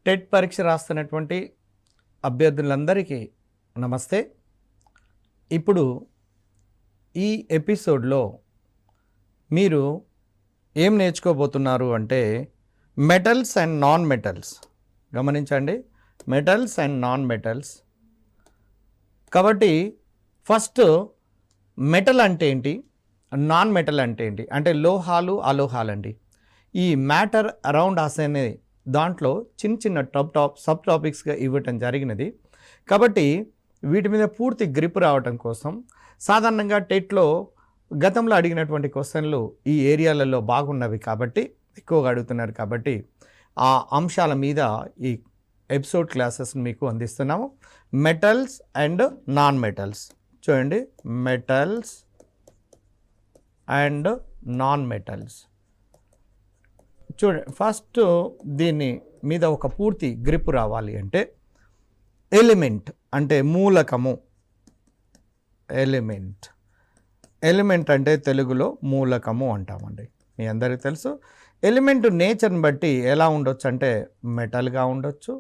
TET పరీక్ష రాస్తున్నటువంటి అభ్యర్థులందరికీ నమస్తే. ఇప్పుడు ఈ ఎపిసోడ్లో మీరు ఏం నేర్చుకోబోతున్నారు అంటే మెటల్స్ అండ్ నాన్ మెటల్స్. గమనించండి, మెటల్స్ అండ్ నాన్ మెటల్స్. కాబట్టి ఫస్ట్ మెటల్ అంటే ఏంటి, నాన్ మెటల్ అంటే ఏంటి అంటే లోహాలు అలోహాలు అండి. ఈ మ్యాటర్ అరౌండ్ అస్ అనే దాంట్లో చిన్న చిన్న సబ్ టాపిక్స్గా ఇవ్వటం జరిగినది. కాబట్టి వీటి మీద పూర్తి గ్రిప్ రావటం కోసం సాధారణంగా టెట్లో గతంలో అడిగినటువంటి క్వశ్చన్లు ఈ ఏరియాలలో బాగున్నవి కాబట్టి ఎక్కువగా అడుగుతున్నారు కాబట్టి ఆ అంశాల మీద ఈ ఎపిసోడ్ క్లాసెస్ మీకు అందిస్తున్నాము. Metals and non metals. చూడండి, మెటల్స్ అండ్ నాన్ మెటల్స్. చూడండి, ఫస్ట్ దీని మీద ఒక పూర్తి గ్రిప్ రావాలి అంటే ఎలిమెంట్ అంటే మూలకము. ఎలిమెంట్ అంటే తెలుగులో మూలకము అంటామండి. మీ అందరికీ తెలుసు. ఎలిమెంట్ నేచర్ని బట్టి ఎలా ఉండొచ్చు అంటే మెటల్గా ఉండొచ్చు,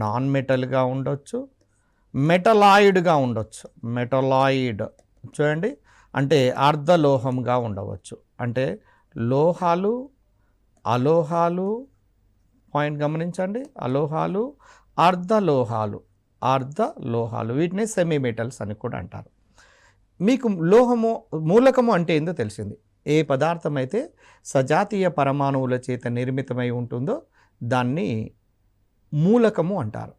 నాన్ మెటల్గా ఉండొచ్చు, మెటలాయిడ్గా ఉండొచ్చు. మెటలాయిడ్ చూడండి అంటే అర్ధలోహంగా ఉండవచ్చు. అంటే లోహాలు అలోహాలు, పాయింట్ గమనించండి, అలోహాలు అర్ధలోహాలు, వీటిని సెమీ మెటల్స్ అని కూడా అంటారు. మీకు లోహము మూలకము అంటే ఏందో తెలిసింది. ఏ పదార్థం అయితే సజాతీయ పరమాణువుల చేత నిర్మితమై ఉంటుందో దాన్ని మూలకము అంటారు.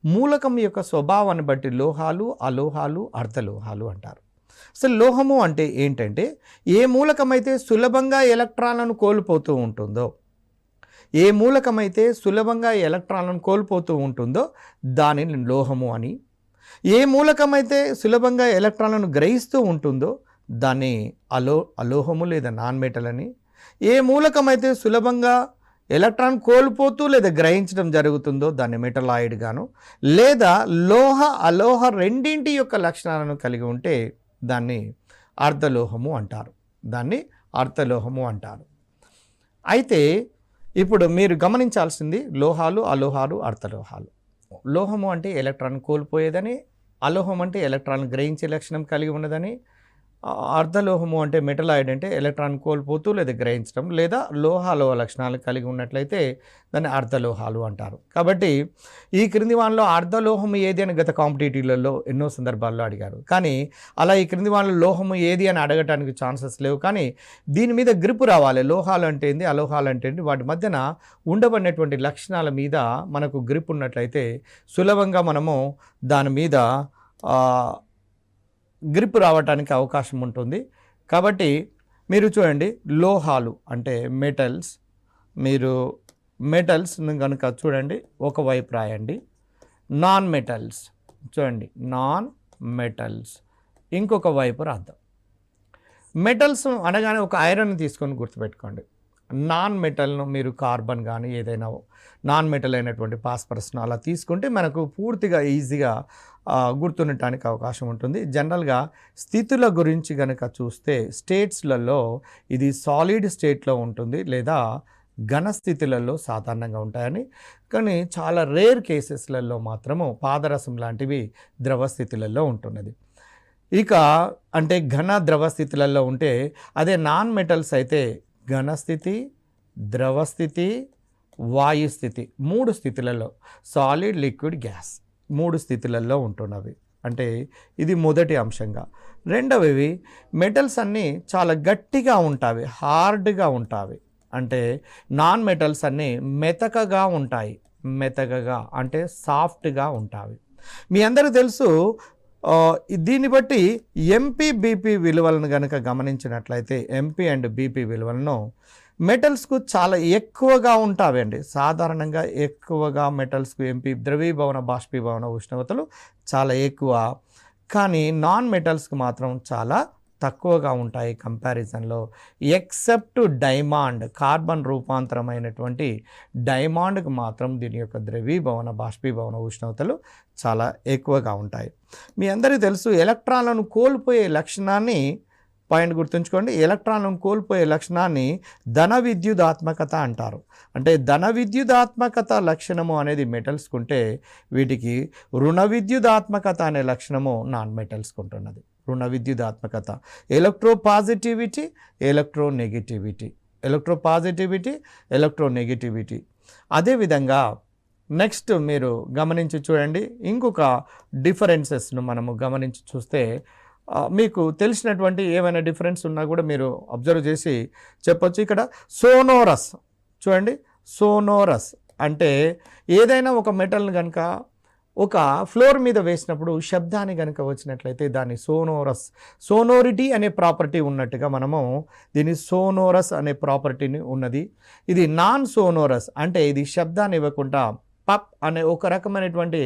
మూలకం యొక్క స్వభావాన్ని బట్టి లోహాలు అలోహాలు అర్ధలోహాలు అంటారు. అసలు లోహము అంటే ఏంటంటే ఏ మూలకమైతే సులభంగా ఎలక్ట్రాన్లను కోల్పోతూ ఉంటుందో, దానిని లోహము అని, ఏ మూలకమైతే సులభంగా ఎలక్ట్రాన్లను గ్రహిస్తూ ఉంటుందో దాన్ని అలోహము లేదా నాన్ మెటల్ అని, ఏ మూలకమైతే సులభంగా ఎలక్ట్రాన్ కోల్పోతూ లేదా గ్రహించడం జరుగుతుందో దాన్ని మెటలాయిడ్ గాను, లేదా లోహ అలోహ రెండింటి యొక్క లక్షణాలను కలిగి ఉంటే దాన్ని అర్ధలోహము అంటారు. అయితే ఇప్పుడు మీరు గమనించాల్సింది లోహాలు అలోహాలు అర్ధలోహాలు. లోహము అంటే ఎలక్ట్రాన్ కోల్పోయేదని, అలోహం అంటే ఎలక్ట్రాన్ గ్రహించే లక్షణం కలిగి ఉన్నదని, అర్ధలోహము అంటే మెటలాయిడ్ అంటే ఎలక్ట్రాన్ కోల్పోతూ లేదా గ్రహించడం లేదా లోహాలోహ లక్షణాలు కలిగి ఉన్నట్లయితే దాన్ని అర్ధలోహాలు అంటారు. కాబట్టి ఈ క్రింది వానిలో అర్ధలోహము ఏది అని గత కాంపిటేటివ్లలో ఎన్నో సందర్భాల్లో అడిగారు. కానీ అలా ఈ క్రింది వానిలో లోహము ఏది అని అడగటానికి ఛాన్సెస్ లేవు. కానీ దీని మీద గ్రిప్ రావాలి. లోహాలు అంటే ఏంది, అలోహాలు అంటే ఏంటి, వాటి మధ్యన ఉండబడినటువంటి లక్షణాల మీద మనకు గ్రిప్ ఉన్నట్లయితే సులభంగా మనము దాని మీద గ్రిప్ రావడానికి అవకాశం ఉంటుంది. కాబట్టి మీరు చూడండి, లోహాలు అంటే మెటల్స్, మీరు మెటల్స్ కనుక చూడండి ఒకవైపు రాయండి. నాన్ మెటల్స్ చూడండి, నాన్ మెటల్స్ ఇంకొక వైపు రాద్దాం. మెటల్స్ అనగానే ఒక ఐరన్ తీసుకొని గుర్తుపెట్టుకోండి. నాన్ మెటల్ను మీరు కార్బన్ కానీ ఏదైనా నాన్ మెటల్ అయినటువంటి ఫాస్ఫరస్ను అలా తీసుకుంటే మనకు పూర్తిగా ఈజీగా గుర్తుండటానికి అవకాశం ఉంటుంది. జనరల్గా స్థితుల గురించి కనుక చూస్తే స్టేట్స్లలో ఇది సాలిడ్ స్టేట్లో ఉంటుంది లేదా ఘన స్థితులలో సాధారణంగా ఉంటాయని, కానీ చాలా రేర్ కేసెస్లలో మాత్రము పాదరసం లాంటివి ద్రవ స్థితులలో ఉంటున్నది. ఇక అంటే ఘన ద్రవ స్థితులలో ఉంటే, అదే నాన్ మెటల్స్ అయితే ఘనస్థితి, ద్రవస్థితి, వాయుస్థితి 3 స్థితులలో, సాలిడ్ లిక్విడ్ గ్యాస్ 3 స్థితులలో ఉంటున్నవి. అంటే ఇది మొదటి అంశంగా. రెండవవి మెటల్స్ అన్నీ చాలా గట్టిగా ఉంటాయి, హార్డ్గా ఉంటాయి. అంటే నాన్ మెటల్స్ అన్నీ మెతకగా ఉంటాయి. మెతకగా అంటే సాఫ్ట్గా ఉంటాయి. మీ అందరికీ తెలుసు. దీన్ని బట్టి ఎంపీ బీపీ విలువలను కనుక గమనించినట్లయితే ఎంపీ అండ్ బీపీ విలువలను మెటల్స్కు చాలా ఎక్కువగా ఉంటాయండి. సాధారణంగా ఎక్కువగా మెటల్స్కు ఎంపీ ద్రవీభవన బాష్పీభవన ఉష్ణోగ్రతలు చాలా ఎక్కువ, కానీ నాన్ మెటల్స్కు మాత్రం చాలా తక్కువగా ఉంటాయి కంపారిజన్లో. ఎక్సెప్ట్ డైమండ్, కార్బన్ రూపాంతరమైనటువంటి డైమండ్కి మాత్రం దీని యొక్క ద్రవీభవన బాష్పీభవన ఉష్ణోగ్రతలు చాలా ఎక్కువగా ఉంటాయి. మీ అందరికీ తెలుసు, ఎలక్ట్రాన్లను కోల్పోయే లక్షణాన్ని పాయింట్ గుర్తుంచుకోండి, ఎలక్ట్రాన్లను కోల్పోయే లక్షణాన్ని ధన విద్యుదాత్మకత అంటారు. అంటే ధన విద్యుదాత్మకత లక్షణము అనేది మెటల్స్కు ఉంటే వీటికి రుణ విద్యుదాత్మకత అనే లక్షణము నాన్ మెటల్స్కు ఉంటున్నది. రుణ విద్యుదాత్మకత, ఎలక్ట్రోపాజిటివిటీ, ఎలక్ట్రోనెగటివిటీ, ఎలక్ట్రోనెగటివిటీ. అదేవిధంగా నెక్స్ట్ మీరు గమనించి చూడండి, ఇంకొక డిఫరెన్సెస్ను మనము గమనించి చూస్తే మీకు తెలిసినటువంటి ఏమైనా డిఫరెన్స్ ఉన్నా కూడా మీరు అబ్జర్వ్ చేసి చెప్పొచ్చు. ఇక్కడ సోనోరస్ చూడండి, సోనోరస్ అంటే ఏదైనా ఒక మెటల్ని కనుక ఒక ఫ్లోర్ మీద వేసినప్పుడు శబ్దాన్ని కనుక వచ్చినట్లయితే దాన్ని సోనోరిటీ అనే ప్రాపర్టీ ఉన్నట్టుగా మనము దీన్ని సోనోరస్ అనే ప్రాపర్టీని ఉన్నది. ఇది నాన్ సోనోరస్ అంటే ఇది శబ్దాన్ని ఇవ్వకుండా పప్ అనే ఒక రకమైనటువంటి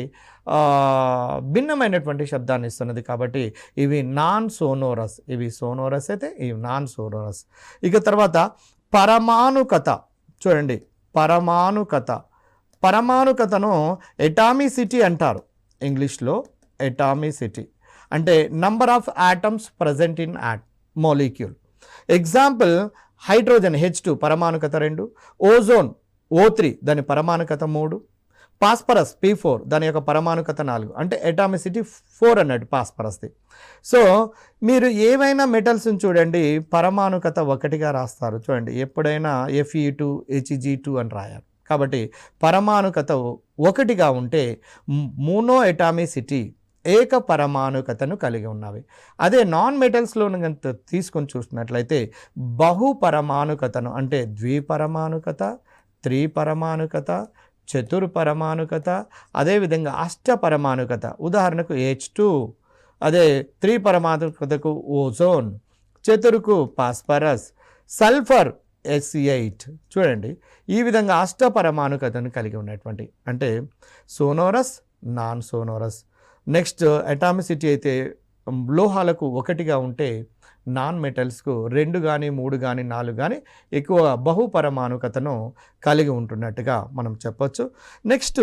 భిన్నమైనటువంటి శబ్దాన్ని ఇస్తున్నది. కాబట్టి ఇవి నాన్ సోనోరస్, ఇవి సోనోరస్ అయితే ఇవి నాన్ సోనోరస్. ఇక తర్వాత పరమాణుకత చూడండి, పరమాణుకతను ఎటామిసిటీ అంటారు. ఇంగ్లీష్లో ఎటామిసిటీ అంటే number of atoms present in molecule. Example hydrogen H2 పరమాణుకత 2, ozone O3 దాని పరమాణుకత 3, పాస్పరస్ P4 దాని యొక్క పరమాణుకత 4. అంటే ఎటామిసిటీ 4 అన్నట్టు పాస్పరస్ది. సో మీరు ఏవైనా మెటల్స్ని చూడండి పరమాణుకత 1గా రాస్తారు. చూడండి ఎప్పుడైనా Fe2 Hg2 అని రాయాలి. కాబట్టి పరమాణుకత 1గా ఉంటే మోనో ఎటామిసిటీ ఏక పరమాణుకతను కలిగి ఉన్నవి. అదే నాన్ మెటల్స్లో కనుక తీసుకొని చూసినట్లయితే బహుపరమాణుకతను అంటే ద్విపరమాణుకత, త్రిపరమాణుకత, చతుర్పరమాణుకత, అదేవిధంగా అష్టపరమాణుకత. ఉదాహరణకు H2, అదే త్రిపరమాణుకతకు ఓజోన్, చతురుకు పాస్పరస్, సల్ఫర్ SC8. చూడండి ఈ విధంగా అష్టపరమాణుకతను కలిగి ఉన్నటువంటి అంటే సోనోరస్, నాన్ సోనోరస్. నెక్స్ట్ అటామిసిటీ అయితే లోహాలకు 1గా ఉంటే నాన్ మెటల్స్కు 2 కానీ 3 కానీ 4 కానీ ఎక్కువ బహుపరమాణుకతను కలిగి ఉంటున్నట్టుగా మనం చెప్పొచ్చు. నెక్స్ట్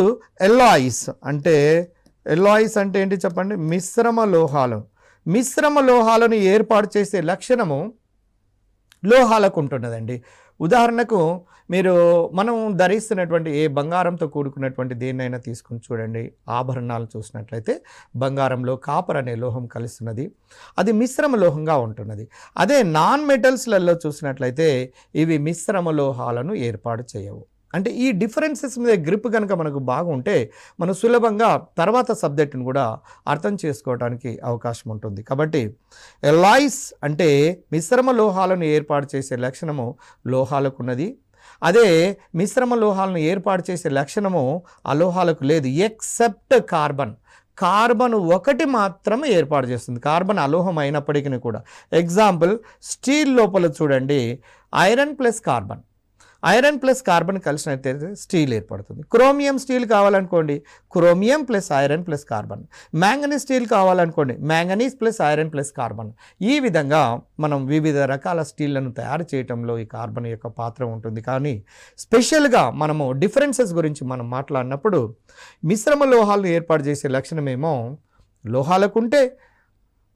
ఎలాయిస్ అంటే ఏంటి చెప్పండి? మిశ్రమ లోహాలను ఏర్పాటు చేసే లక్షణము లోహాలకు ఉంటున్నదండి. ఉదాహరణకు మనం ధరిస్తున్నటువంటి ఏ బంగారంతో కూడుకున్నటువంటి దేన్నైనా తీసుకుని చూడండి, ఆభరణాలు చూసినట్లయితే బంగారంలో కాపర్ అనే లోహం కలుస్తున్నది, అది మిశ్రమ లోహంగా ఉంటున్నది. అదే నాన్ మెటల్స్లలో చూసినట్లయితే ఇవి మిశ్రమ లోహాలను ఏర్పాటు చేయవు. అంటే ఈ డిఫరెన్సెస్ మీద గ్రిప్ కనుక మనకు బాగుంటే మనం సులభంగా తర్వాత సబ్జెక్టును కూడా అర్థం చేసుకోవడానికి అవకాశం ఉంటుంది. కాబట్టి ఎలాయిస్ అంటే మిశ్రమ లోహాలను ఏర్పాటు చేసే లక్షణము లోహాలకు ఉన్నది. అదే మిశ్రమ లోహాలను ఏర్పాటు చేసే లక్షణము అలోహాలకు లేదు, ఎక్సెప్ట్ కార్బన్ 1 మాత్రమే ఏర్పాటు చేస్తుంది. కార్బన్ అలోహం అయినప్పటికీ కూడా. ఎగ్జాంపుల్ స్టీల్ లోపల చూడండి, ఐరన్ ప్లస్ కార్బన్ కలిసినట్లయితే స్టీల్ ఏర్పడుతుంది. క్రోమియం స్టీల్ కావాలనుకోండి, chromium plus iron plus carbon. Manganese steel కావాలనుకోండి, manganese plus iron plus carbon. ఈ విధంగా మనం వివిధ రకాల స్టీళ్లను తయారు చేయడంలో ఈ కార్బన్ యొక్క పాత్ర ఉంటుంది. కానీ స్పెషల్గా మనము డిఫరెన్సెస్ గురించి మనం మాట్లాడినప్పుడు మిశ్రమ లోహాలను ఏర్పాటు చేసే లక్షణమేమో లోహాలకు ఉంటే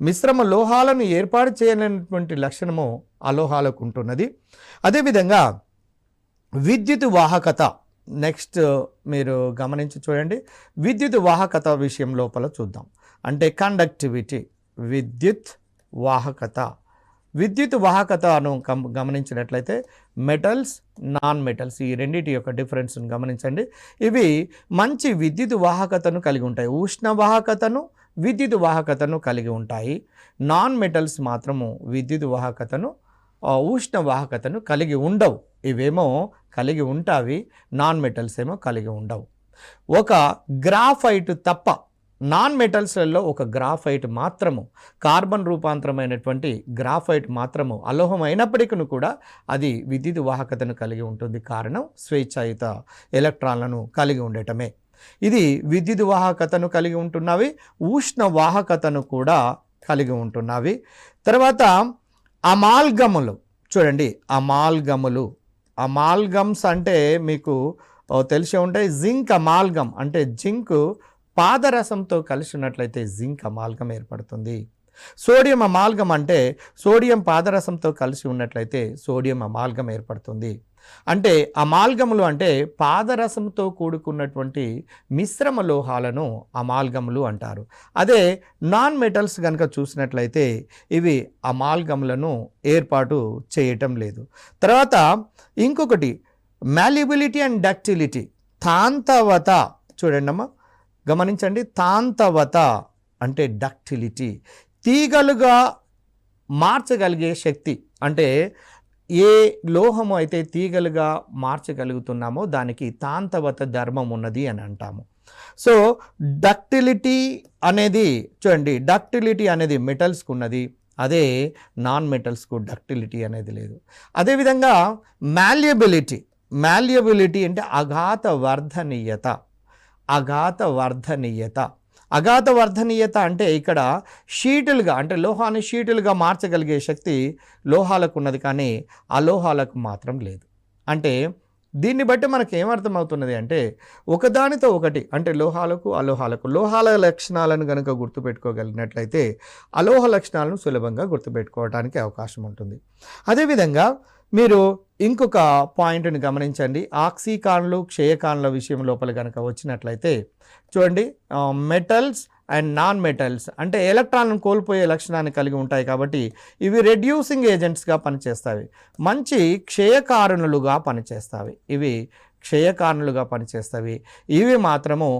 మిశ్రమ లోహాలను ఏర్పాటు చేయలేనటువంటి లక్షణము అలోహాలకు ఉంటున్నది. అదేవిధంగా విద్యుత్ వాహకత. నెక్స్ట్ మీరు గమనించి చూడండి, విద్యుత్ వాహకత విషయం లోపల చూద్దాం. అంటే కండక్టివిటీ, విద్యుత్ వాహకతను గమనించినట్లయితే మెటల్స్, నాన్ మెటల్స్ ఈ రెండింటి యొక్క డిఫరెన్స్ను గమనించండి. ఇవి మంచి విద్యుత్ వాహకతను కలిగి ఉంటాయి, ఉష్ణ వాహకతను, విద్యుత్ వాహకతను కలిగి ఉంటాయి. నాన్ మెటల్స్ మాత్రము విద్యుత్ వాహకతను, ఉష్ణ వాహకతను కలిగి ఉండవు. ఇవేమో కలిగి ఉంటావి, నాన్ మెటల్స్ ఏమో కలిగి ఉండవు. ఒక గ్రాఫైట్ తప్ప నాన్ మెటల్స్లలో ఒక గ్రాఫైట్ మాత్రము, కార్బన్ రూపాంతరమైనటువంటి గ్రాఫైట్ మాత్రము అలోహం అయినప్పటికీ కూడా అది విద్యుత్ వాహకతను కలిగి ఉంటుంది. కారణం స్వేచ్ఛాయుత ఎలక్ట్రాన్లను కలిగి ఉండటమే. ఇది విద్యుత్ వాహకతను కలిగి ఉంటున్నవి, ఉష్ణ వాహకతను కూడా కలిగి ఉంటున్నవి. తర్వాత అమాల్గములు చూడండి, అమాల్గమ్స్ అంటే మీకు తెలిసే ఉంటాయి. జింక్ అమాల్గమ్ అంటే జింక్ పాదరసంతో కలిసినట్లయితే జింక్ అమాల్గం ఏర్పడుతుంది. సోడియం అమాల్గం అంటే సోడియం పాదరసంతో కలిసి ఉన్నట్లయితే సోడియం అమాల్గం ఏర్పడుతుంది. అంటే అమాల్గములు అంటే పాదరసంతో కూడుకున్నటువంటి మిశ్రమ లోహాలను అమాల్గములు అంటారు. అదే నాన్ మెటల్స్ కనుక చూసినట్లయితే ఇవి అమాల్గములను ఏర్పాటు చేయటం లేదు. తర్వాత ఇంకొకటి మాల్యబిలిటీ అండ్ డక్టిలిటీ. తాంతవత చూడండి అమ్మా, గమనించండి. తాంతవత అంటే డక్టిలిటీ, తీగలుగా మార్చగలిగే శక్తి. అంటే ఏ లోహము అయితే తీగలుగా మార్చగలుగుతున్నామో దానికి తాంతవత ధర్మం ఉన్నది అని అంటాము. సో డక్టిలిటీ అనేది చూడండి, డక్టిలిటీ అనేది మెటల్స్కు ఉన్నది, అదే నాన్ మెటల్స్కు డక్టిలిటీ అనేది లేదు. అదేవిధంగా మాల్యబిలిటీ. మాల్యబిలిటీ అంటే అఘాత వర్ధనీయత. అఘాత వర్ధనీయత. అఘాత వర్ధనీయత అంటే ఇక్కడ షీటులుగా, అంటే లోహాన్ని షీటులుగా మార్చగలిగే శక్తి లోహాలకు ఉన్నది, కానీ అలోహాలకు మాత్రం లేదు. అంటే దీన్ని బట్టి మనకు ఏమర్థమవుతున్నది అంటే ఒకదానితో ఒకటి, అంటే లోహాలకు అలోహాలకు, లోహాల లక్షణాలను కనుక గుర్తుపెట్టుకోగలిగినట్లయితే అలోహ లక్షణాలను సులభంగా గుర్తుపెట్టుకోవడానికి అవకాశం ఉంటుంది. అదేవిధంగా మీరు ఇంకొక పాయింట్ని గమనించండి. ఆక్సీకాన్లు క్షయకాన్ల విషయం లోపల కనుక వచ్చినట్లయితే చూడండి, మెటల్స్ అండ్ నాన్ మెటల్స్ అంటే ఎలక్ట్రాన్లను కోల్పోయే లక్షణాన్ని కలిగి ఉంటాయి కాబట్టి ఇవి రెడ్యూసింగ్ ఏజెంట్స్గా పనిచేస్తాయి, మంచి క్షయకారణులుగా పనిచేస్తాయి. ఇవి క్షయకారణులుగా పనిచేస్తాయి. ఇవి మాత్రము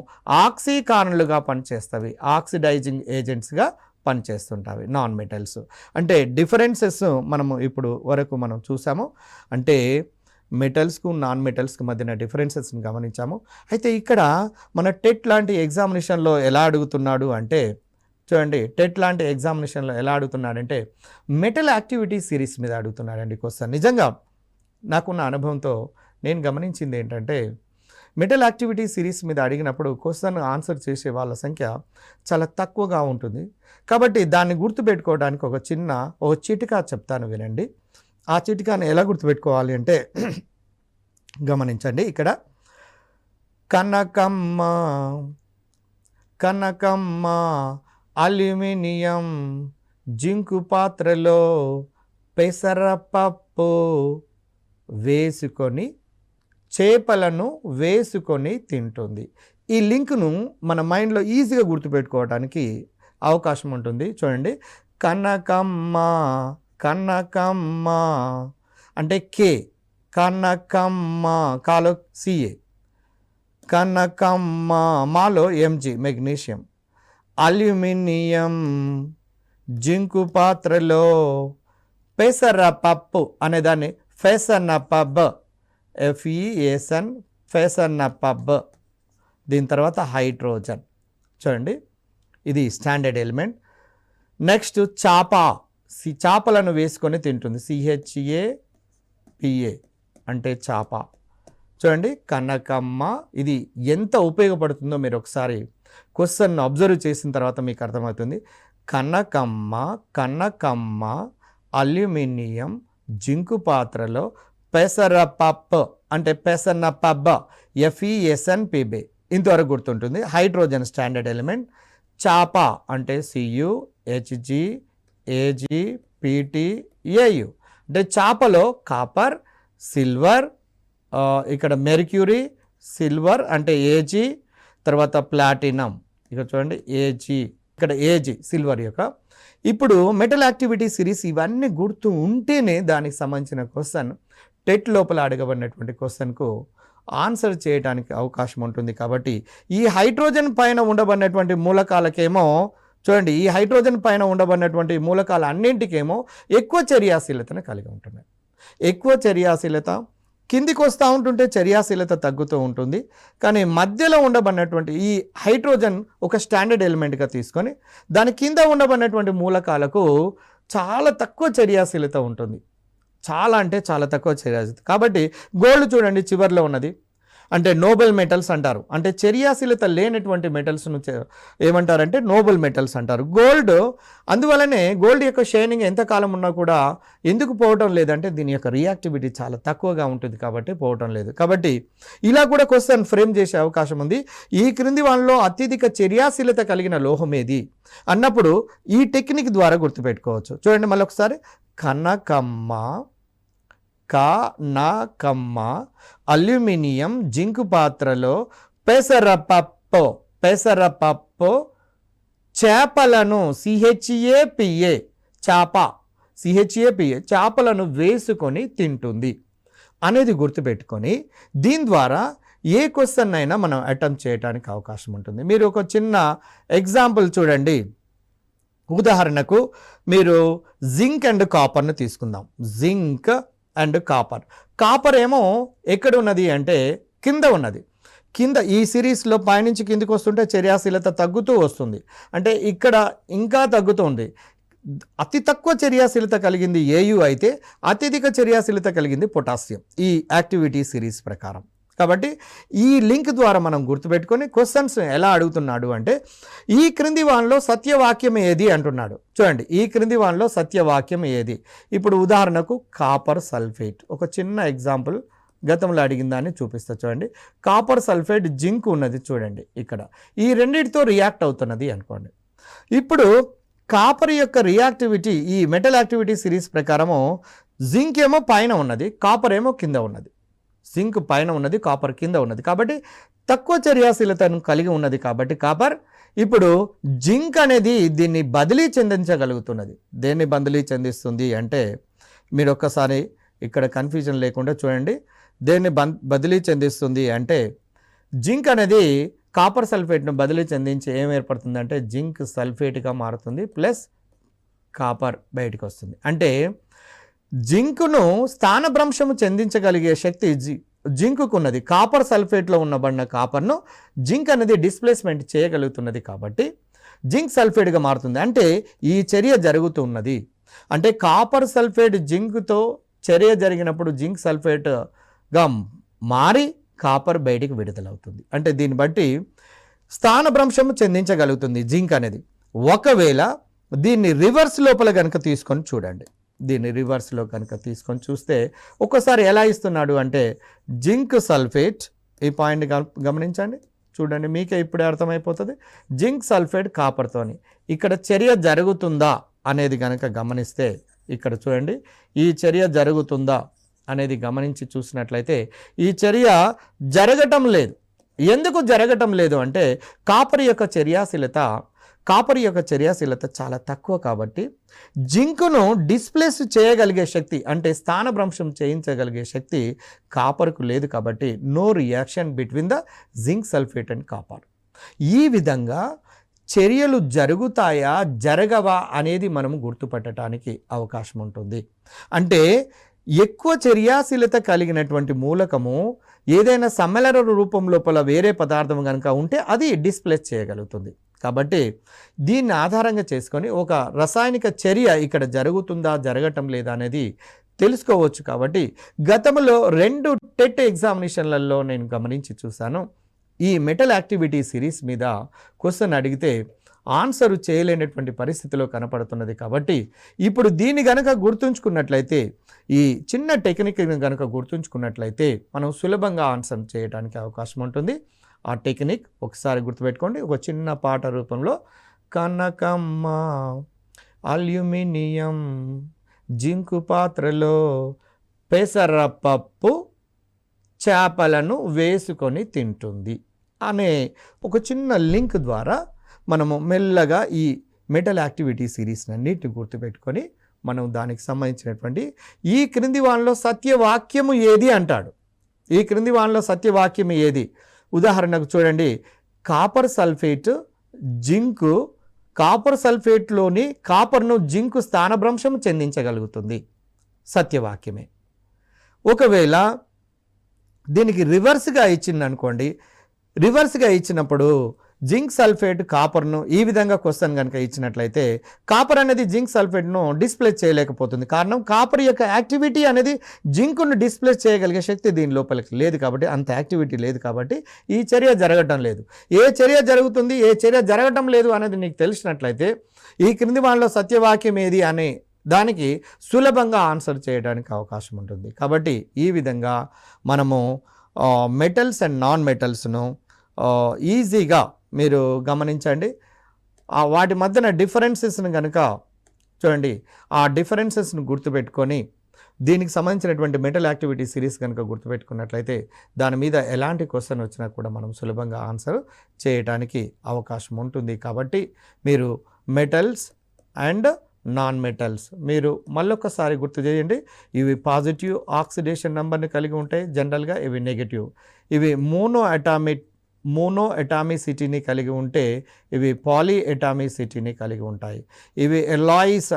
ఆక్సీకారణులుగా పనిచేస్తాయి, ఆక్సిడైజింగ్ ఏజెంట్స్గా పనిచేస్తుంటాయి నాన్ మెటల్స్. అంటే డిఫరెన్సెస్ మనము ఇప్పుడు వరకు మనం చూసాము, అంటే మెటల్స్కు నాన్ మెటల్స్కి మధ్యన డిఫరెన్సెస్ని గమనించాము. అయితే ఇక్కడ మన టెట్ లాంటి ఎగ్జామినేషన్లో ఎలా అడుగుతున్నాడు అంటే చూడండి, టెట్ లాంటి ఎగ్జామినేషన్లో ఎలా అడుగుతున్నాడంటే మెటల్ యాక్టివిటీ సిరీస్ మీద అడుగుతున్నాడండి క్వశ్చన్. నిజంగా నాకున్న అనుభవంతో నేను గమనించింది ఏంటంటే మెటల్ యాక్టివిటీ సిరీస్ మీద అడిగినప్పుడు క్వశ్చన్ ఆన్సర్ చేసే వాళ్ళ సంఖ్య చాలా తక్కువగా ఉంటుంది. కాబట్టి దాన్ని గుర్తుపెట్టుకోవడానికి ఒక చిటికా చెప్తాను, వినండి. ఆ చిటికాను ఎలా గుర్తుపెట్టుకోవాలి అంటే గమనించండి. ఇక్కడ కనకమ్మ, కనకమ్మ అల్యూమినియం జింకు పాత్రలో పెసరపప్పు వేసుకొని చేపలను వేసుకొని తింటుంది. ఈ లింక్ను మన మైండ్లో ఈజీగా గుర్తుపెట్టుకోవడానికి అవకాశం ఉంటుంది. చూడండి, కనకమ్మ, కనకమ్మ అంటే కే, కనకమ్మ కాలో సిఏ, కనకమ్మ మాలో ఎంజీ మెగ్నీషియం, అల్యూమినియం జింకు పాత్రలో పెసరపప్పు అనేదాన్ని ఫెసనపబ్, FESN ఫెసనపబ్. దీని తర్వాత హైడ్రోజన్. చూడండి, ఇది స్టాండర్డ్ ఎలిమెంట్. నెక్స్ట్ చాప, చేపలను వేసుకొని తింటుంది, CHAPA అంటే చాప. చూడండి, కనకమ్మ. ఇది ఎంత ఉపయోగపడుతుందో మీరు ఒకసారి క్వశ్చన్ అబ్జర్వ్ చేసిన తర్వాత మీకు అర్థమవుతుంది. కనకమ్మ, కనకమ్మ అల్యూమినియం జింకు పాత్రలో పెసరపప్పు అంటే పెసనపబ్, FESNPB ఇంతవరకు గుర్తుంటుంది. Hydrogen standard element. చాప అంటే CuHGAgPtAu అంటే చేపలో కాపర్, సిల్వర్, ఇక్కడ మెర్క్యూరీ, సిల్వర్ అంటే Ag, తర్వాత ప్లాటినం, ఇక్కడ చూడండి Ag, ఇక్కడ Ag సిల్వర్ యొక్క. ఇప్పుడు మెటల్ యాక్టివిటీ సిరీస్ ఇవన్నీ గుర్తు ఉంటేనే దానికి సంబంధించిన క్వశ్చన్ టెట్ లోపల అడగబడినటువంటి క్వశ్చన్కు ఆన్సర్ చేయడానికి అవకాశం ఉంటుంది. కాబట్టి ఈ హైడ్రోజన్ పైన ఉండబడినటువంటి మూలకాలకేమో చూడండి, ఈ హైడ్రోజన్ పైన ఉండబడినటువంటి మూలకాల అన్నింటికేమో ఎక్కువ చర్యాశీలతను కలిగి ఉంటున్నాయి. ఎక్కువ చర్యాశీలత కిందికి వస్తూ ఉంటుంటే చర్యాశీలత తగ్గుతూ ఉంటుంది. కానీ మధ్యలో ఉండబడినటువంటి ఈ హైడ్రోజన్ ఒక స్టాండర్డ్ ఎలిమెంట్గా తీసుకొని దాని కింద ఉండబడినటువంటి మూలకాలకు చాలా తక్కువ చర్యాశీలత ఉంటుంది. చాలా అంటే చాలా తక్కువ చర్యాశీలత. కాబట్టి గోల్డ్ చూడండి చివరిలో ఉన్నది. అంటే నోబెల్ మెటల్స్ అంటారు. అంటే చర్యాశీలత లేనటువంటి మెటల్స్ను ఏమంటారంటే నోబెల్ మెటల్స్ అంటారు. గోల్డ్, అందువలనే గోల్డ్ యొక్క షైనింగ్ ఎంతకాలం ఉన్నా కూడా ఎందుకు పోవటం లేదంటే దీని యొక్క రియాక్టివిటీ చాలా తక్కువగా ఉంటుంది కాబట్టి పోవటం లేదు. కాబట్టి ఇలా కూడా క్వశ్చన్ ఫ్రేమ్ చేసే అవకాశం ఉంది. ఈ క్రింది వాళ్ళలో అత్యధిక చర్యాశీలత కలిగిన లోహం ఏది అన్నప్పుడు ఈ టెక్నిక్ ద్వారా గుర్తుపెట్టుకోవచ్చు. చూడండి మళ్ళీ ఒకసారి, కనకమ్మ, కనకమ్మ, అల్యూమినియం, జింకు పాత్రలో పెసరపప్పు చేపలను CHAPA చేపలను వేసుకొని తింటుంది అనేది గుర్తుపెట్టుకొని దీని ద్వారా ఏ క్వశ్చన్ అయినా మనం అటెంప్ట్ చేయడానికి అవకాశం ఉంటుంది. మీరు ఒక చిన్న ఎగ్జాంపుల్ చూడండి. ఉదాహరణకు మీరు జింక్ అండ్ కాపర్ను తీసుకుందాం. జింక్ అండ్ కాపర్ ఏమో ఎక్కడ ఉన్నది అంటే కింద ఉన్నది. కింద ఈ సిరీస్లో పైనుంచి కిందికి వస్తుంటే చర్యాశీలత తగ్గుతూ వస్తుంది. అంటే ఇక్కడ ఇంకా తగ్గుతుంది. అతి తక్కువ చర్యాశీలత కలిగింది AU అయితే అత్యధిక చర్యాశీలత కలిగింది పొటాషియం ఈ యాక్టివిటీ సిరీస్ ప్రకారం. కాబట్టి ఈ లింక్ ద్వారా మనం గుర్తుపెట్టుకొని క్వశ్చన్స్ ఎలా అడుగుతున్నాడు అంటే ఈ క్రింది వానిలో సత్యవాక్యం ఏది అంటున్నాడు. చూడండి, ఈ క్రింది వానిలో సత్యవాక్యం ఏది. ఇప్పుడు ఉదాహరణకు కాపర్ సల్ఫేట్, ఒక చిన్న ఎగ్జాంపుల్ గతంలో అడిగిన దాన్ని చూపిస్తా. చూడండి, కాపర్ సల్ఫేట్, జింక్ ఉన్నది చూడండి ఇక్కడ, ఈ రెండింటితో రియాక్ట్ అవుతున్నది అనుకోండి. ఇప్పుడు కాపర్ యొక్క రియాక్టివిటీ ఈ మెటల్ యాక్టివిటీ సిరీస్ ప్రకారము జింక్ ఏమో పైన ఉన్నది, కాపర్ ఏమో కింద ఉన్నది. జింక్ పైన ఉన్నది, కాపర్ కింద ఉన్నది. కాబట్టి తక్కువ చర్యాశీలతను కలిగి ఉన్నది కాబట్టి కాపర్. ఇప్పుడు జింక్ అనేది దీన్ని బదిలీ చెందించగలుగుతున్నది. దేన్ని బదిలీ చెందిస్తుంది అంటే మీరు ఒక్కసారి ఇక్కడ కన్ఫ్యూజన్ లేకుండా చూడండి. దేన్ని బదిలీ చెందిస్తుంది అంటే జింక్ అనేది కాపర్ సల్ఫేట్ను బదిలీ చెందించి ఏం ఏర్పడుతుందంటే జింక్ సల్ఫేట్గా మారుతుంది, ప్లస్ కాపర్ బయటకు వస్తుంది. అంటే జింకును స్థానభ్రంశము చెందించగలిగే శక్తి జింకుకు ఉన్నది. కాపర్ సల్ఫేట్లో ఉన్నబడిన కాపర్ను జింక్ అనేది డిస్ప్లేస్మెంట్ చేయగలుగుతున్నది కాబట్టి జింక్ సల్ఫేట్గా మారుతుంది. అంటే ఈ చర్య జరుగుతున్నది. అంటే కాపర్ సల్ఫేట్ జింక్తో చర్య జరిగినప్పుడు జింక్ సల్ఫేట్గా మారి కాపర్ బయటికి విడుదలవుతుంది. అంటే దీన్ని బట్టి స్థానభ్రంశము చెందించగలుగుతుంది జింక్ అనేది. ఒకవేళ దీన్ని రివర్స్ లోపల కనుక తీసుకొని చూడండి, దీన్ని రివర్స్లో కనుక తీసుకొని చూస్తే ఒక్కసారి ఎలా ఇస్తున్నాడు అంటే జింక్ సల్ఫేట్, ఈ పాయింట్ గమనించండి, చూడండి, మీకే ఇప్పుడే అర్థమైపోతుంది. జింక్ సల్ఫేట్ కాపర్తోని ఇక్కడ చర్య జరుగుతుందా అనేది కనుక గమనిస్తే ఇక్కడ చూడండి, ఈ చర్య జరుగుతుందా అనేది గమనించి చూసినట్లయితే ఈ చర్య జరగటం లేదు. ఎందుకు జరగటం లేదు అంటే కాపర్ యొక్క చర్యాశీలత చాలా తక్కువ కాబట్టి జింకును డిస్ప్లేస్ చేయగలిగే శక్తి అంటే స్థానభ్రంశం చేయించగలిగే శక్తి కాపర్కు లేదు. కాబట్టి no reaction between the zinc sulphate and copper. ఈ విధంగా చర్యలు జరుగుతాయా జరగవా అనేది మనం గుర్తుపట్టడానికి అవకాశం ఉంటుంది. అంటే ఎక్కువ చర్యాశీలత కలిగినటువంటి మూలకము ఏదైనా సమ్మేళన రూపం లోపల వేరే పదార్థం కనుక ఉంటే అది డిస్ప్లేస్ చేయగలుగుతుంది. కాబట్టి దీన్ని ఆధారంగా చేసుకొని ఒక రసాయనిక చర్య ఇక్కడ జరుగుతుందా జరగటం లేదా అనేది తెలుసుకోవచ్చు. కాబట్టి గతంలో 2 టెట్ ఎగ్జామినేషన్లలో నేను గమనించి చూశాను. ఈ మెటల్ యాక్టివిటీ సిరీస్ మీద క్వశ్చన్ అడిగితే ఆన్సర్ చేయలేనటువంటి పరిస్థితిలో కనపడుతున్నది. కాబట్టి ఇప్పుడు దీన్ని గనక గుర్తుంచుకున్నట్లయితే, ఈ చిన్న టెక్నిక్ని గనక గుర్తుంచుకున్నట్లయితే మనం సులభంగా ఆన్సర్ చేయడానికి అవకాశం ఉంటుంది. ఆ టెక్నిక్ ఒకసారి గుర్తుపెట్టుకోండి. ఒక చిన్న పాట రూపంలో కనకమ్మ అల్యూమినియం జింకు పాత్రలో పెసరపప్పు చేపలను వేసుకొని తింటుంది అనే ఒక చిన్న లింక్ ద్వారా మనము మెల్లగా ఈ మెటల్ యాక్టివిటీ సిరీస్ అన్నిటిని గుర్తుపెట్టుకొని మనం దానికి సంబంధించినటువంటి ఈ క్రింది వానిలో సత్యవాక్యము ఏది అంటాడు. ఈ క్రింది వానిలో సత్యవాక్యం ఏది? ఉదాహరణకు చూడండి, కాపర్ సల్ఫేట్ జింకు, కాపర్ సల్ఫేట్లోని కాపర్ను జింకు స్థానభ్రంశం చెందించగలుగుతుంది, సత్యవాక్యమే. ఒకవేళ దీనికి రివర్స్గా ఇచ్చింది అనుకోండి, రివర్స్గా ఇచ్చినప్పుడు జింక్ సల్ఫేట్ కాపర్ను ఈ విధంగా క్వశ్చన్ కనుక ఇచ్చినట్లయితే కాపర్ అనేది జింక్ సల్ఫేట్ను డిస్ప్లేస్ చేయలేకపోతుంది. కారణం కాపర్ యొక్క యాక్టివిటీ అనేది జింక్ను డిస్ప్లేస్ చేయగలిగే శక్తి దీని లోపలికి లేదు కాబట్టి, అంత యాక్టివిటీ లేదు కాబట్టి ఈ చర్య జరగటం లేదు. ఏ చర్య జరుగుతుంది, ఏ చర్య జరగటం లేదు అనేది నీకు తెలిసినట్లయితే ఈ క్రింది వాళ్ళలో సత్యవాక్యం ఏది అనే దానికి సులభంగా ఆన్సర్ చేయడానికి అవకాశం ఉంటుంది. కాబట్టి ఈ విధంగా మనము మెటల్స్ అండ్ నాన్ మెటల్స్ను ఈజీగా మీరు గమనించండి. వాటి మధ్యన డిఫరెన్సెస్ను కనుక చూడండి, ఆ డిఫరెన్సెస్ను గుర్తుపెట్టుకొని దీనికి సంబంధించినటువంటి మెటల్ యాక్టివిటీ సిరీస్ కనుక గుర్తుపెట్టుకున్నట్లయితే దాని మీద ఎలాంటి క్వశ్చన్ వచ్చినా కూడా మనం సులభంగా ఆన్సర్ చేయడానికి అవకాశం ఉంటుంది. కాబట్టి మీరు మెటల్స్ అండ్ నాన్ మెటల్స్ మీరు మళ్ళొకసారి గుర్తు చేయండి. ఇవి పాజిటివ్ ఆక్సిడేషన్ నెంబర్ని కలిగి ఉంటాయి, జనరల్గా ఇవి నెగటివ్. ఇవి మోనో అటామిసిటీని కలిగి ఉంటే ఇవి పాలీ అటామిసిటీని కలిగి ఉంటాయి. ఇవి ఎలాయిస్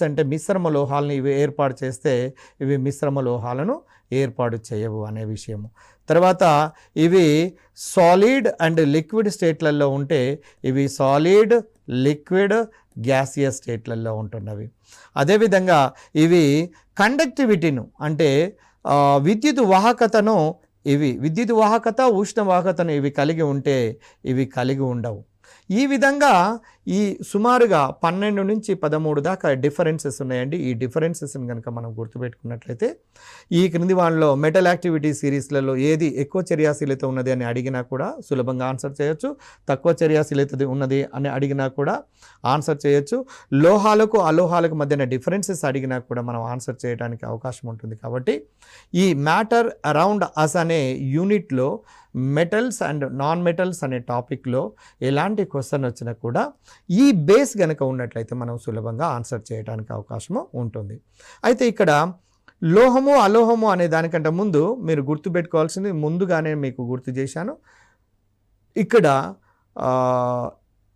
అంటే మిశ్రమ లోహాలను ఇవి ఏర్పాటు చేస్తే ఇవి మిశ్రమ లోహాలను ఏర్పాటు చేయవు అనే విషయము. తర్వాత ఇవి సాలిడ్ అండ్ లిక్విడ్ స్టేట్లలో ఉంటే ఇవి సాలిడ్, లిక్విడ్, గ్యాసియస్ స్టేట్లలో ఉంటున్నవి. అదేవిధంగా ఇవి కండక్టివిటీను అంటే విద్యుత్ వాహకత, ఉష్ణ వాహకతను ఇవి కలిగి ఉంటే ఇవి కలిగి ఉండవు. ఈ విధంగా ఈ సుమారుగా 12 నుంచి 13 దాకా డిఫరెన్సెస్ ఉన్నాయండి. ఈ డిఫరెన్సెస్ని కనుక మనం గుర్తుపెట్టుకున్నట్లయితే ఈ క్రింది వాళ్ళలో మెటల్ యాక్టివిటీ సిరీస్లలో ఏది ఎక్కువ చర్యాశీలత ఉన్నది అని అడిగినా కూడా సులభంగా ఆన్సర్ చేయొచ్చు. తక్కువ చర్యాశీలత ఉన్నది అని అడిగినా కూడా ఆన్సర్ చేయొచ్చు. లోహాలకు అలోహాలకు మధ్యన డిఫరెన్సెస్ అడిగినా కూడా మనం ఆన్సర్ చేయడానికి అవకాశం ఉంటుంది. కాబట్టి ఈ మ్యాటర్ అరౌండ్ అస్ అనే యూనిట్లో మెటల్స్ అండ్ నాన్ మెటల్స్ అనే టాపిక్లో ఎలాంటి క్వశ్చన్ వచ్చినా కూడా ఈ బేస్ కనుక ఉన్నట్లయితే మనం సులభంగా ఆన్సర్ చేయడానికి అవకాశము ఉంటుంది. అయితే ఇక్కడ లోహము అలోహము అనే దానికంటే ముందు మీరు గుర్తుపెట్టుకోవాల్సింది ముందుగానే మీకు గుర్తు చేశాను. ఇక్కడ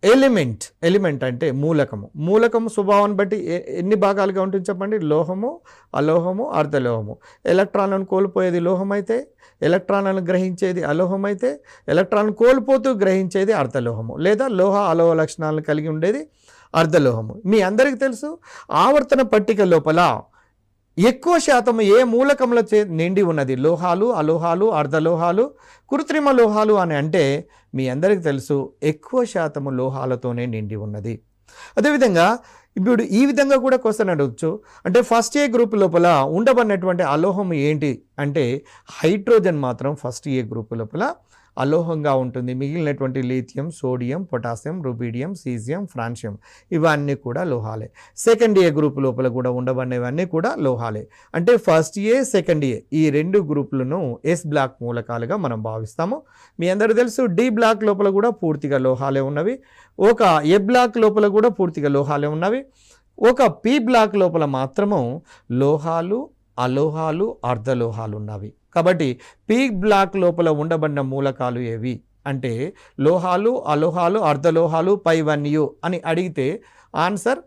ఎలిమెంట్ అంటే మూలకము స్వభావాన్ని బట్టి ఎన్ని భాగాలుగా ఉంటుంది చెప్పండి. లోహము, అలోహము, అర్ధలోహము. ఎలక్ట్రాన్లను కోల్పోయేది లోహం అయితే, ఎలక్ట్రాన్లను గ్రహించేది అలోహం అయితే, ఎలక్ట్రాన్లను కోల్పోతూ గ్రహించేది అర్ధలోహము, లేదా లోహ అలోహ లక్షణాలను కలిగి ఉండేది అర్ధలోహము. మీ అందరికీ తెలుసు ఆవర్తన పట్టిక లోపల ఎక్కువ శాతం ఏ మూలకంలో నిండి ఉన్నది? లోహాలు, అలోహాలు, అర్ధలోహాలు, కృత్రిమ లోహాలు అని అంటే మీ అందరికీ తెలుసు ఎక్కువ శాతము లోహాలతోనే నిండి ఉన్నది. అదేవిధంగా ఇప్పుడు ఈ విధంగా కూడా క్వశ్చన్ అడగచ్చు. అంటే ఫస్ట్ ఏ గ్రూప్ లోపల ఉండబడినటువంటి అలోహం ఏంటి అంటే హైడ్రోజన్ మాత్రం ఫస్ట్ ఏ గ్రూప్ లోపల అలోహంగా ఉంటుంది. మిగిలినటువంటి lithium, sodium, potassium, rubidium, caesium, francium ఇవన్నీ కూడా లోహాలే. సెకండ్ ఏ గ్రూప్ లోపల కూడా ఉండబడినవన్నీ కూడా లోహాలే. అంటే ఫస్ట్ ఏ, సెకండ్ ఏ ఈ రెండు గ్రూపులను ఎస్ బ్లాక్ మూలకాలుగా మనం భావిస్తాము. మీ అందరూ తెలుసు డి బ్లాక్ లోపల కూడా పూర్తిగా లోహాలే ఉన్నవి. ఒక ఏ బ్లాక్ లోపల కూడా పూర్తిగా లోహాలే ఉన్నవి. ఒక పి బ్లాక్ లోపల మాత్రము లోహాలు, అలోహాలు, అర్ధలోహాలు ఉన్నవి. కాబట్టి పి బ్లాక్ లోపల ఉండబడిన మూలకాలు ఏవి అంటే లోహాలు, అలోహాలు, అర్ధలోహాలు, పైవన్యు అని అడిగితే ఆన్సర్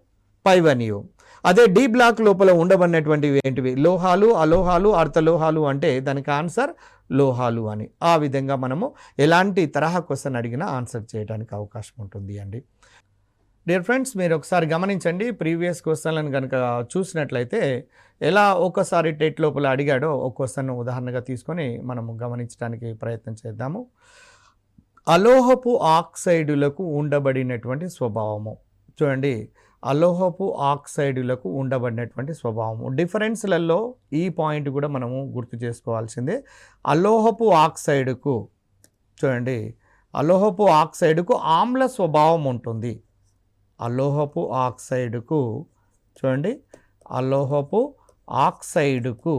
పైవన్యు. అదే డి బ్లాక్ లోపల ఉండబడినటువంటివి ఏంటివి? లోహాలు, అలోహాలు, అర్ధలోహాలు అంటే దానికి ఆన్సర్ లోహాలు అని. ఆ విధంగా మనము ఎలాంటి తరహా క్వశ్చన్ అడిగినా ఆన్సర్ చేయడానికి అవకాశం ఉంటుంది అండి. డియర్ ఫ్రెండ్స్, మీరు ఒకసారి గమనించండి. ప్రీవియస్ క్వశ్చన్లను కనుక చూసినట్లయితే ఎలా ఒక్కసారి టెట్ లోపల అడిగాడో ఒక క్వశ్చన్ ఉదాహరణగా తీసుకొని మనము గమనించడానికి ప్రయత్నం చేద్దాము. అలోహపు ఆక్సైడులకు ఉండబడినటువంటి స్వభావము. చూడండి, అలోహపు ఆక్సైడులకు ఉండబడినటువంటి స్వభావము. డిఫరెన్స్లలో ఈ పాయింట్ కూడా మనము గుర్తు చేసుకోవాల్సిందే. అలోహపు ఆక్సైడుకు చూడండి, అలోహపు ఆక్సైడుకు ఆమ్ల స్వభావం ఉంటుంది. అలోహపు ఆక్సైడుకు చూడండి, అలోహపు ఆక్సైడుకు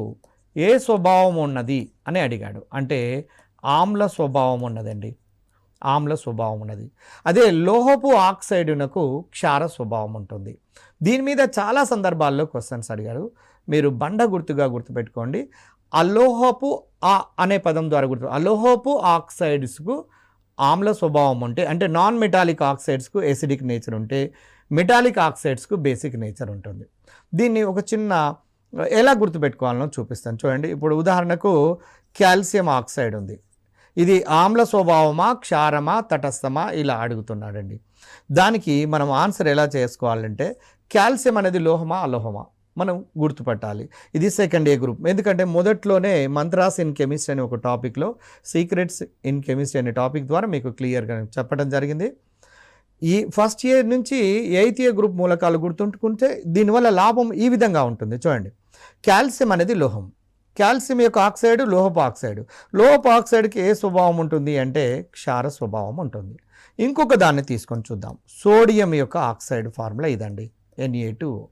ఏ స్వభావం ఉన్నది అని అడిగాడు. అంటే ఆమ్ల స్వభావం ఉన్నదండి, ఆమ్ల స్వభావం ఉన్నది. అదే లోహపు ఆక్సైడునకు క్షార స్వభావం ఉంటుంది. దీని మీద చాలా సందర్భాల్లో క్వశ్చన్స్ అడిగారు. మీరు బండ గుర్తుగా గుర్తుపెట్టుకోండి. అలోహపు అనే పదం ద్వారా అలోహపు ఆక్సైడ్స్కు ఆమ్ల స్వభావం ఉంటే, అంటే నాన్ మెటాలిక్ ఆక్సైడ్స్కు ఎసిడిక్ నేచర్ ఉంటే, మెటాలిక్ ఆక్సైడ్స్కు బేసిక్ నేచర్ ఉంటుంది. దీన్ని ఒక చిన్న ఎలా గుర్తుపెట్టుకోవాలనో చూపిస్తాను చూడండి. ఇప్పుడు ఉదాహరణకు కాల్షియం ఆక్సైడ్ ఉంది. ఇది ఆమ్ల స్వభావమా, క్షారమా, తటస్థమా ఇలా అడుగుతున్నాడండి. దానికి మనం ఆన్సర్ ఎలా చేసుకోవాలంటే కాల్షియం అనేది లోహమా అలోహమా మనం గుర్తుపట్టాలి. ఇది సెకండ్ ఏ గ్రూప్. ఎందుకంటే మొదట్లోనే మంత్రాస్ ఇన్ కెమిస్ట్రీ అనే ఒక టాపిక్లో సీక్రెట్స్ ఇన్ కెమిస్ట్రీ అనే టాపిక్ ద్వారా మీకు క్లియర్గా చెప్పడం జరిగింది. ఈ ఫస్ట్ ఇయర్ నుంచి 8th ఇయర్ గ్రూప్ మూలకాలు గుర్తుంటుకుంటే దీనివల్ల లాభం ఈ విధంగా ఉంటుంది. చూడండి, కాల్షియం అనేది లోహం. కాల్షియం యొక్క ఆక్సైడ్ లోహపు ఆక్సైడ్. లోహపు ఆక్సైడ్కి ఏ స్వభావం ఉంటుంది అంటే క్షార స్వభావం ఉంటుంది. ఇంకొక దాన్ని తీసుకొని చూద్దాం. సోడియం యొక్క ఆక్సైడ్ ఫార్ములా ఇదండి, Na2O.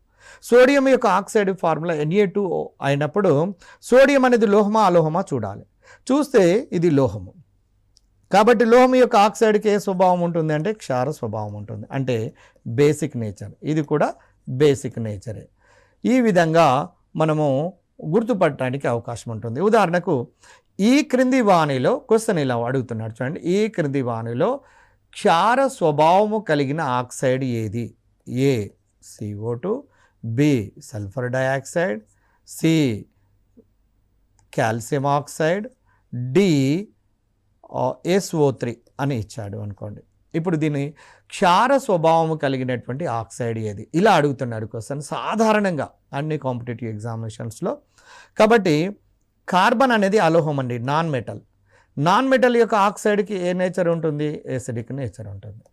సోడియం యొక్క ఆక్సైడ్ ఫార్ములా Na2O అయినప్పుడు సోడియం అనేది లోహమా అలోహమా చూడాలి. చూస్తే ఇది లోహము. కాబట్టి లోహం యొక్క ఆక్సైడ్కి ఏ స్వభావం ఉంటుంది అంటే క్షార స్వభావం ఉంటుంది, అంటే బేసిక్ నేచర్. ఇది కూడా బేసిక్ నేచరే. ఈ విధంగా మనము గుర్తుపట్టడానికి అవకాశం ఉంటుంది. ఉదాహరణకు ఈ క్రింది వాణిలో క్వశ్చన్ ఇలా అడుగుతున్నాడు చూడండి. ఈ క్రింది వాణిలో క్షార స్వభావము కలిగిన ఆక్సైడ్ ఏది? A CO2, B sulphur dioxide, C calcium oxide, D SO3 అని ఇచ్చాడు అనుకోండి. ఇప్పుడు దీన్ని క్షార స్వభావం కలిగినటువంటి ఆక్సైడ్ ఏది ఇలా అడుగుతున్నాడు క్వశ్చన్ సాధారణంగా అన్ని కాంపిటేటివ్ ఎగ్జామినేషన్స్లో. కాబట్టి కార్బన్ అనేది అలోహం అండి, నాన్ మెటల్. నాన్ మెటల్ యొక్క ఆక్సైడ్కి ఏ నేచర్ ఉంటుంది? ఎసిడిక్ నేచర్ ఉంటుంది.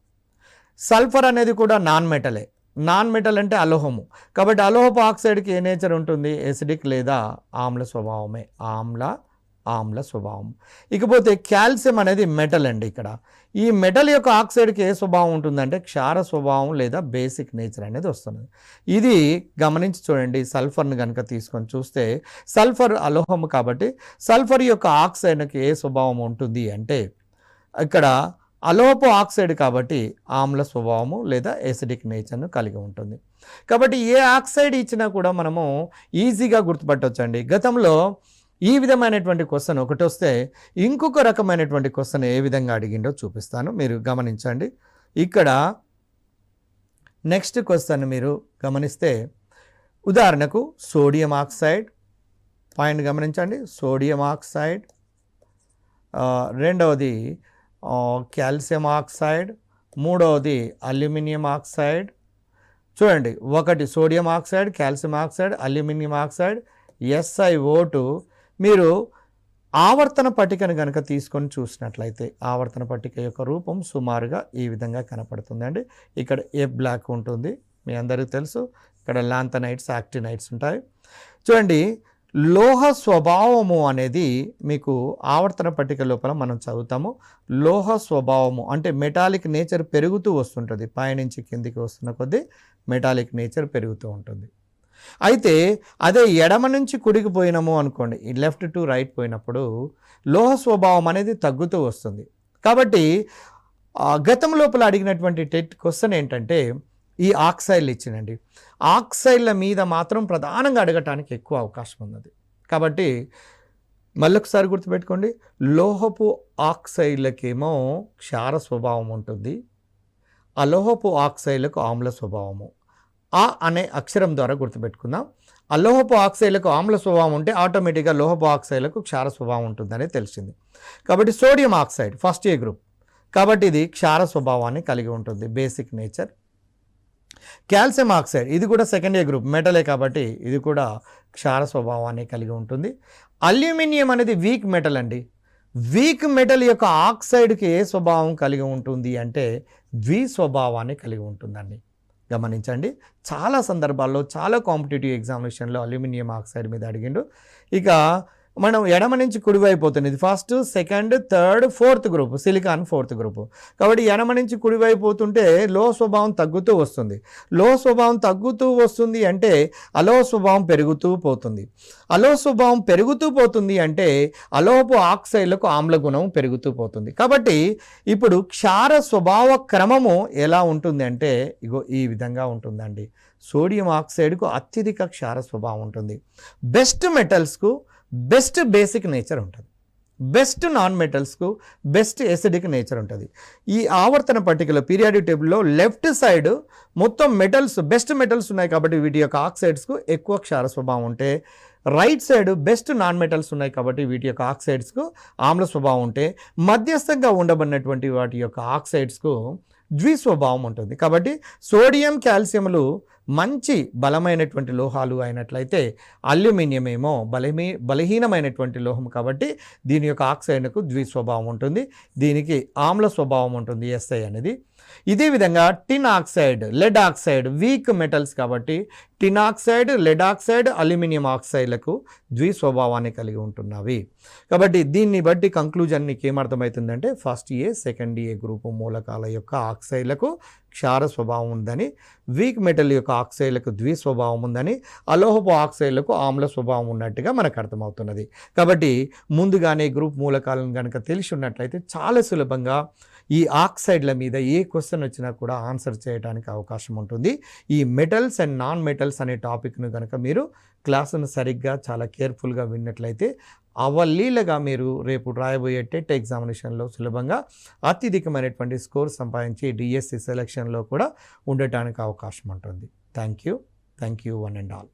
సల్ఫర్ అనేది కూడా నాన్ మెటలే. నాన్ మెటల్ అంటే అలోహము. కాబట్టి అలోహపు ఆక్సైడ్కి ఏ నేచర్ ఉంటుంది? ఎసిడిక్ లేదా ఆమ్ల స్వభావమే, ఆమ్ల స్వభావం. ఇకపోతే కాల్షియం అనేది మెటల్ అండి. ఇక్కడ ఈ మెటల్ యొక్క ఆక్సైడ్కి ఏ స్వభావం ఉంటుందంటే క్షార స్వభావం లేదా బేసిక్ నేచర్ అనేది వస్తుంది. ఇది గమనించి చూడండి. సల్ఫర్ని కనుక తీసుకొని చూస్తే సల్ఫర్ అలోహము కాబట్టి సల్ఫర్ యొక్క ఆక్సైడ్కి ఏ స్వభావం ఉంటుంది అంటే ఇక్కడ అలోహపు ఆక్సైడ్ కాబట్టి ఆమ్ల స్వభావము లేదా ఎసిడిక్ నేచర్ను కలిగి ఉంటుంది. కాబట్టి ఏ ఆక్సైడ్ ఇచ్చినా కూడా మనము ఈజీగా గుర్తుపట్టవచ్చండి. గతంలో ఈ విధమైనటువంటి క్వశ్చన్ ఒకటి వస్తే ఇంకొక రకమైనటువంటి క్వశ్చన్ ఏ విధంగా అడిగిండో చూపిస్తాను, మీరు గమనించండి. ఇక్కడ నెక్స్ట్ క్వశ్చన్ మీరు గమనిస్తే ఉదాహరణకు సోడియం ఆక్సైడ్ పాయింట్ గమనించండి. సోడియం ఆక్సైడ్, రెండవది కాల్షియం ఆక్సైడ్, మూడవది అల్యూమినియం ఆక్సైడ్. చూడండి, ఒకటి sodium oxide, calcium oxide, aluminium oxide, SiO2. మీరు ఆవర్తన పట్టికను కనుక తీసుకొని చూసినట్లయితే ఆవర్తన పట్టిక యొక్క రూపం సుమారుగా ఈ విధంగా కనపడుతుందండి. ఇక్కడ ఏ బ్లాక్ ఉంటుంది, మీ అందరికీ తెలుసు. ఇక్కడ లాంథనైట్స్, యాక్టినైట్స్ ఉంటాయి. చూడండి, లోహ స్వభావము అనేది మీకు ఆవర్తన పట్టిక లోపల మనం చదువుతాము. లోహ స్వభావము అంటే మెటాలిక్ నేచర్ పెరుగుతూ వస్తుంటుంది. పైనుంచి కిందికి వస్తున్న కొద్దీ మెటాలిక్ నేచర్ పెరుగుతూ ఉంటుంది. అయితే అదే ఎడమ నుంచి కుడికి పోయినాము అనుకోండి, ఈ లెఫ్ట్ టు రైట్ పోయినప్పుడు లోహ స్వభావం అనేది తగ్గుతూ వస్తుంది. కాబట్టి గతం లోపల అడిగినటువంటి క్వశ్చన్ ఏంటంటే ఈ ఆక్సైడ్లు ఇచ్చినండి. ఆక్సైడ్ల మీద మాత్రం ప్రధానంగా అడగటానికి ఎక్కువ అవకాశం ఉన్నది. కాబట్టి మళ్ళొకసారి గుర్తుపెట్టుకోండి, లోహపు ఆక్సైడ్లకేమో క్షార స్వభావం ఉంటుంది, అలోహపు ఆక్సైడ్లకు ఆమ్ల స్వభావము. ఆ అనే అక్షరం ద్వారా గుర్తుపెట్టుకుందాం. అలోహపు ఆక్సైడ్లకు ఆమ్ల స్వభావం ఉంటే ఆటోమేటిక్గా లోహపు ఆక్సైడ్లకు క్షార స్వభావం ఉంటుందని తెలిసింది. కాబట్టి సోడియం ఆక్సైడ్ ఫస్ట్ ఏ గ్రూప్, కాబట్టి ఇది క్షార స్వభావాన్ని కలిగి ఉంటుంది, బేసిక్ నేచర్. కాల్షియం ఆక్సైడ్ ఇది కూడా సెకండ్ ఏ గ్రూప్, మెటలే కాబట్టి ఇది కూడా క్షార స్వభావాన్ని కలిగి ఉంటుంది. అల్యూమినియం అనేది వీక్ మెటల్ అండి. వీక్ మెటల్ యొక్క ఆక్సైడ్కి ఏ స్వభావం కలిగి ఉంటుంది అంటే ద్వి స్వభావాన్ని కలిగి ఉంటుందండి. గమనించండి, చాలా సందర్భాల్లో చాలా కాంపిటేటివ్ ఎగ్జామినేషన్లో అల్యూమినియం ఆక్సైడ్ మీద అడిగిండు. ఇక మనం ఎడమ నుంచి కుడివైపోతుంది, ఇది first, second, third, fourth group, silicon fourth group. కాబట్టి ఎడమ నుంచి కుడివైపోతుంటే లో స్వభావం తగ్గుతూ వస్తుంది. లో స్వభావం తగ్గుతూ వస్తుంది అంటే అలో స్వభావం పెరుగుతూ పోతుంది. అలో స్వభావం పెరుగుతూ పోతుంది అంటే అలోహపు ఆక్సైడ్లకు ఆమ్ల గుణం పెరుగుతూ పోతుంది. కాబట్టి ఇప్పుడు క్షార స్వభావ క్రమము ఎలా ఉంటుంది అంటే ఇగో ఈ విధంగా ఉంటుందండి. సోడియం ఆక్సైడ్కు అత్యధిక క్షార స్వభావం ఉంటుంది. బెస్ట్ మెటల్స్కు బెస్ట్ బేసిక్ నేచర్ ఉంటుంది. బెస్ట్ నాన్ మెటల్స్కు బెస్ట్ ఎసిడిక్ నేచర్ ఉంటుంది. ఈ ఆవర్తన పట్టికలో పీరియాడిక్ టేబుల్లో లెఫ్ట్ సైడ్ మొత్తం మెటల్స్ బెస్ట్ మెటల్స్ ఉన్నాయి కాబట్టి వీటి యొక్క ఆక్సైడ్స్కు ఎక్కువ క్షార స్వభావం ఉంటే, right side best non metals ఉన్నాయి కాబట్టి వీటి యొక్క ఆక్సైడ్స్కు ఆమ్ల స్వభావం ఉంటే, మధ్యస్థంగా ఉండబడినటువంటి వాటి యొక్క ఆక్సైడ్స్కు ద్విస్వభావం ఉంటుంది. కాబట్టి సోడియం కాల్షియంలు మంచి బలమైనటువంటి లోహాలు అయినట్లయితే అల్యూమినియం ఏమో బలహీనమైనటువంటి లోహం కాబట్టి దీని యొక్క ఆక్సైడ్కు ద్విస్వభావం ఉంటుంది, దీనికి ఆమ్ల స్వభావం ఉంటుంది SI అనేది. ఇదే విధంగా tin oxide, lead oxide weak metals కాబట్టి tin oxide, lead oxide, aluminium ఆక్సైడ్లకు ద్విస్వభావాన్ని కలిగి ఉంటున్నవి. కాబట్టి దీన్ని బట్టి కంక్లూజన్ నీకు ఏమర్థమవుతుందంటే first A second A group మూలకాల యొక్క ఆక్సైడ్లకు క్షార స్వభావం ఉందని, వీక్ మెటల్ యొక్క ఆక్సైడ్లకు ద్విస్వభావం ఉందని, అలోహపు ఆక్సైడ్లకు ఆమ్ల స్వభావం ఉన్నట్టుగా మనకు అర్థమవుతున్నది. కాబట్టి ముందుగానే గ్రూప్ మూలకాలను కనుక తెలిసి ఉన్నట్లయితే చాలా సులభంగా ఈ ఆక్సైడ్ల మీద ఏ క్వశ్చన్ వచ్చినా కూడా ఆన్సర్ చేయడానికి అవకాశం ఉంటుంది. ఈ మెటల్స్ అండ్ నాన్ మెటల్స్ అనే టాపిక్ను కనుక మీరు క్లాసును సరిగ్గా చాలా కేర్ఫుల్గా విన్నట్లయితే అవలీలగా మీరు రేపు రాయబోయే టెట్ ఎగ్జామినేషన్లో సులభంగా అత్యధికమైనటువంటి స్కోర్ సంపాదించి డిఎస్సి సెలక్షన్లో కూడా ఉండటానికి అవకాశం ఉంటుంది. Thank you one and all.